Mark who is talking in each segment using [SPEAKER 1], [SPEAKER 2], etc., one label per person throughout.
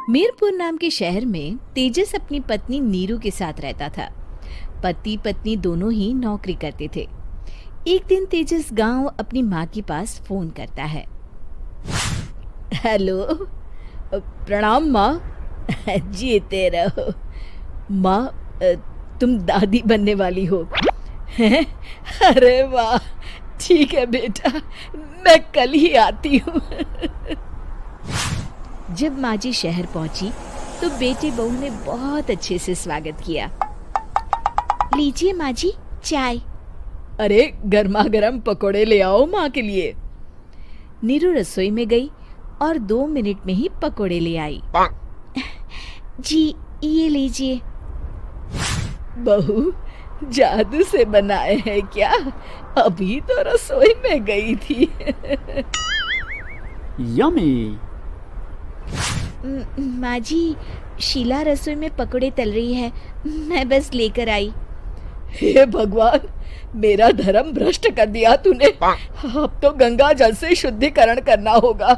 [SPEAKER 1] मीरपुर नाम के शहर में तेजस अपनी पत्नी नीरू के साथ रहता था। पति पत्नी दोनों ही नौकरी करते थे। एक दिन तेजस गांव अपनी माँ के पास फोन करता है। हेलो, प्रणाम माँ। जीते रहो माँ, तुम दादी बनने वाली हो हैं? अरे वाह, ठीक है बेटा, मैं कल ही आती हूँ। जब माँ जी शहर पहुंची तो बेटे बहू ने बहुत अच्छे से स्वागत किया। लीजिए माँ जी, चाय। अरे गर्मा गर्म पकोड़े ले आओ माँ के लिए। नीरू रसोई में गई और 2 मिनट में ही पकोड़े ले आई। जी ये लीजिए। बहू, जादू से बनाए हैं क्या? अभी तो रसोई में गई थी।
[SPEAKER 2] यम्मी।
[SPEAKER 1] माँ जी, शीला रसोई में पकोड़े तल रही है, मैं बस लेकर आई। हे भगवान, मेरा धर्म भ्रष्ट कर दिया तूने। अब तो गंगा जल से शुद्धिकरण करना होगा।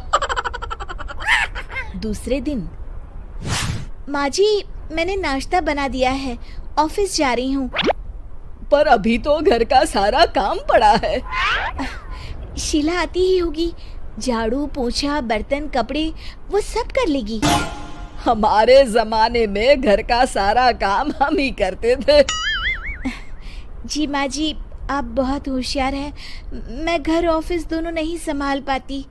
[SPEAKER 1] दूसरे दिन, माँ जी मैंने नाश्ता बना दिया है, ऑफिस जा रही हूँ। पर अभी तो घर का सारा काम पड़ा है। शीला आती ही होगी, झाड़ू पोछा बर्तन कपड़े वो सब कर लेगी। हमारे जमाने में घर का सारा काम हम ही करते थे। जी माँ जी, आप बहुत होशियार हैं, मैं घर ऑफिस दोनों नहीं संभाल पाती।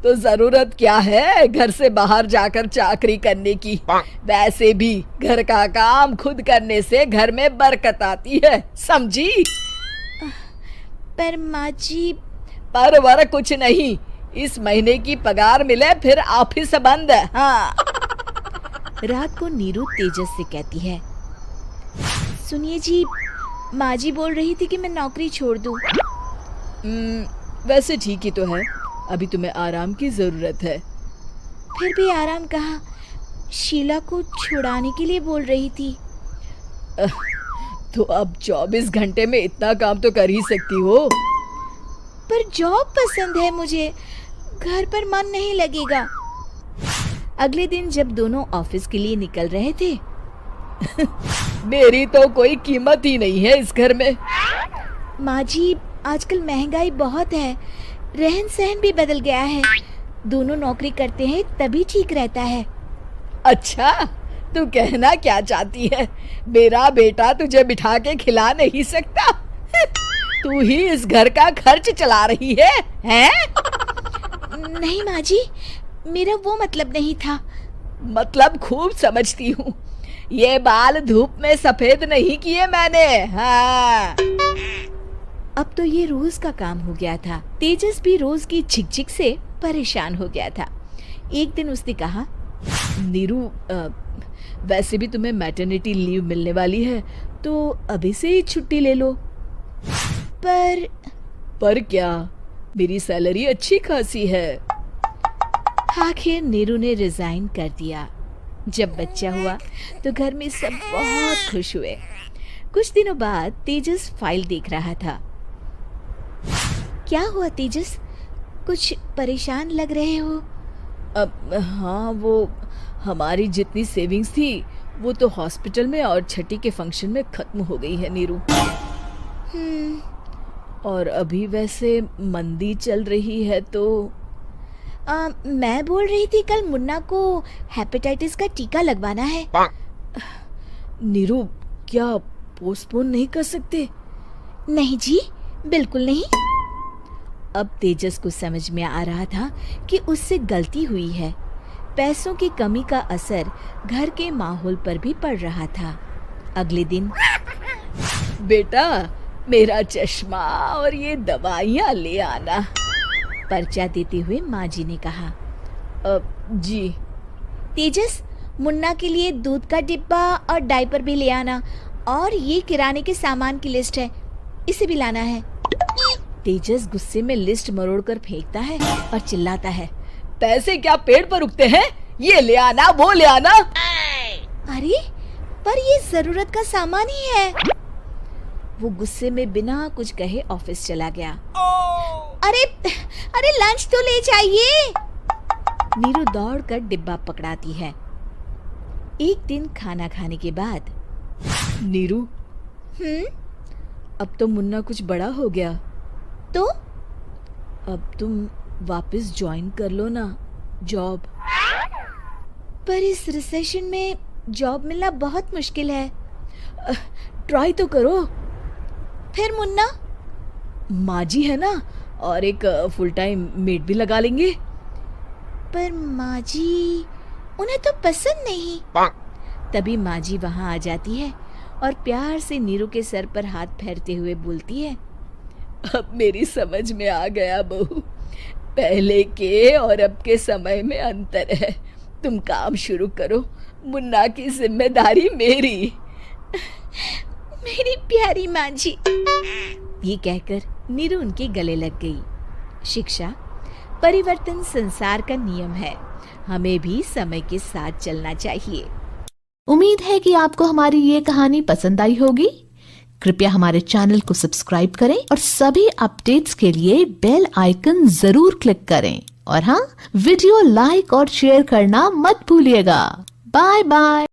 [SPEAKER 1] तो जरूरत क्या है घर से बाहर जाकर चाकरी करने की? वैसे भी घर का काम खुद करने से घर में बरकत आती है, समझी? पर माँ जी। पर वर कुछ नहीं, इस महीने की पगार मिले फिर ऑफिस बंद। हाँ। रात को नीरू तेजस से कहती है, सुनिए जी, माँ जी बोल रही थी कि मैं नौकरी छोड़ दूं। वैसे ठीक ही तो है, अभी तुम्हें आराम की जरूरत है। फिर भी आराम कहाँ, शीला को छुड़ाने के लिए बोल रही थी। तो अब 24 घंटे में इतना काम तो कर ही सकती हो। पर जॉब पसंद है मुझे, घर पर मन नहीं लगेगा। अगले दिन जब दोनों ऑफिस के लिए निकल रहे थे, मेरी तो कोई कीमत ही नहीं है इस घर में। माँ जी, आजकल महंगाई बहुत है, रहन सहन भी बदल गया है, दोनों नौकरी करते हैं तभी ठीक रहता है। अच्छा, तू कहना क्या चाहती है? मेरा बेटा तुझे बिठा के खिला नहीं सकता? तू ही इस घर का खर्च चला रही है, हैं? नहीं माँ जी, मेरा वो मतलब नहीं था। मतलब खूब समझती हूँ, ये बाल धूप में सफेद नहीं किए मैंने। हाँ। अब तो ये रोज का काम हो गया था। तेजस भी रोज की झिकझिक से परेशान हो गया था। एक दिन उसने कहा, नीरू, वैसे भी तुम्हें मैटरनिटी लीव मिलने वाली है, तो अभी से ही छुट्टी ले लो। पर क्या, मेरी सैलरी अच्छी खासी है। आखिर नीरू ने रिजाइन कर दिया। जब बच्चा हुआ तो घर में सब बहुत खुश हुए। कुछ दिनों बाद तेजस फाइल देख रहा था। क्या हुआ तेजस, कुछ परेशान लग रहे हो? हाँ, वो हमारी जितनी सेविंग्स थी वो तो हॉस्पिटल में और छठी के फंक्शन में खत्म हो गई है नीरू। और अभी वैसे मंदी चल रही है तो मैं बोल रही थी कल मुन्ना को हेपेटाइटिस का टीका लगवाना है। नीरू, क्या पोस्टपोन नहीं कर सकते? नहीं जी, बिल्कुल नहीं। अब तेजस को समझ में आ रहा था कि उससे गलती हुई है। पैसों की कमी का असर घर के माहौल पर भी पड़ रहा था। अगले दिन, बेटा मेरा चश्मा और ये दवाइयाँ ले आना, पर्चा देते हुए माँ जी ने कहा। जी। तेजस, मुन्ना के लिए दूध का डिब्बा और डायपर भी ले आना, और ये किराने के सामान की लिस्ट है, इसे भी लाना है। तेजस गुस्से में लिस्ट मरोड़कर फेंकता है और चिल्लाता है, पैसे क्या पेड़ पर उगते हैं? ये ले आना, वो ले आना। अरे पर ये जरूरत का सामान ही है। वो गुस्से में बिना कुछ कहे ऑफिस चला गया। अरे लंच तो ले जाइए। नीरू दौड़कर डिब्बा पकड़ाती है। एक दिन खाना खाने के बाद, नीरू, अब तो मुन्ना कुछ बड़ा हो गया, तो अब तुम वापस ज्वाइन कर लो ना जॉब। पर इस रिसेशन में जॉब मिलना बहुत मुश्किल है। ट्राई तो करो। फिर मुन्ना, माँ जी है ना, और एक फुल टाइम मेड भी लगा लेंगे। पर माँ जी, उन्हें तो पसंद नहीं। तभी माँ जी वहाँ आ जाती है और प्यार से नीरू के सर पर हाथ फेरते हुए बोलती है, अब मेरी समझ में आ गया बहू, पहले के और अब के समय में अंतर है। तुम काम शुरू करो, मुन्ना की जिम्मेदारी मेरी। मेरी प्यारी माँ जी। ये कहकर नीरू उनके गले लग गई। शिक्षा, परिवर्तन संसार का नियम है, हमें भी समय के साथ चलना चाहिए।
[SPEAKER 2] उम्मीद है कि आपको हमारी ये कहानी पसंद आई होगी। कृपया हमारे चैनल को सब्सक्राइब करें और सभी अपडेट्स के लिए बेल आइकन जरूर क्लिक करें। और हाँ, वीडियो लाइक और शेयर करना मत भूलिएगा। Bye bye.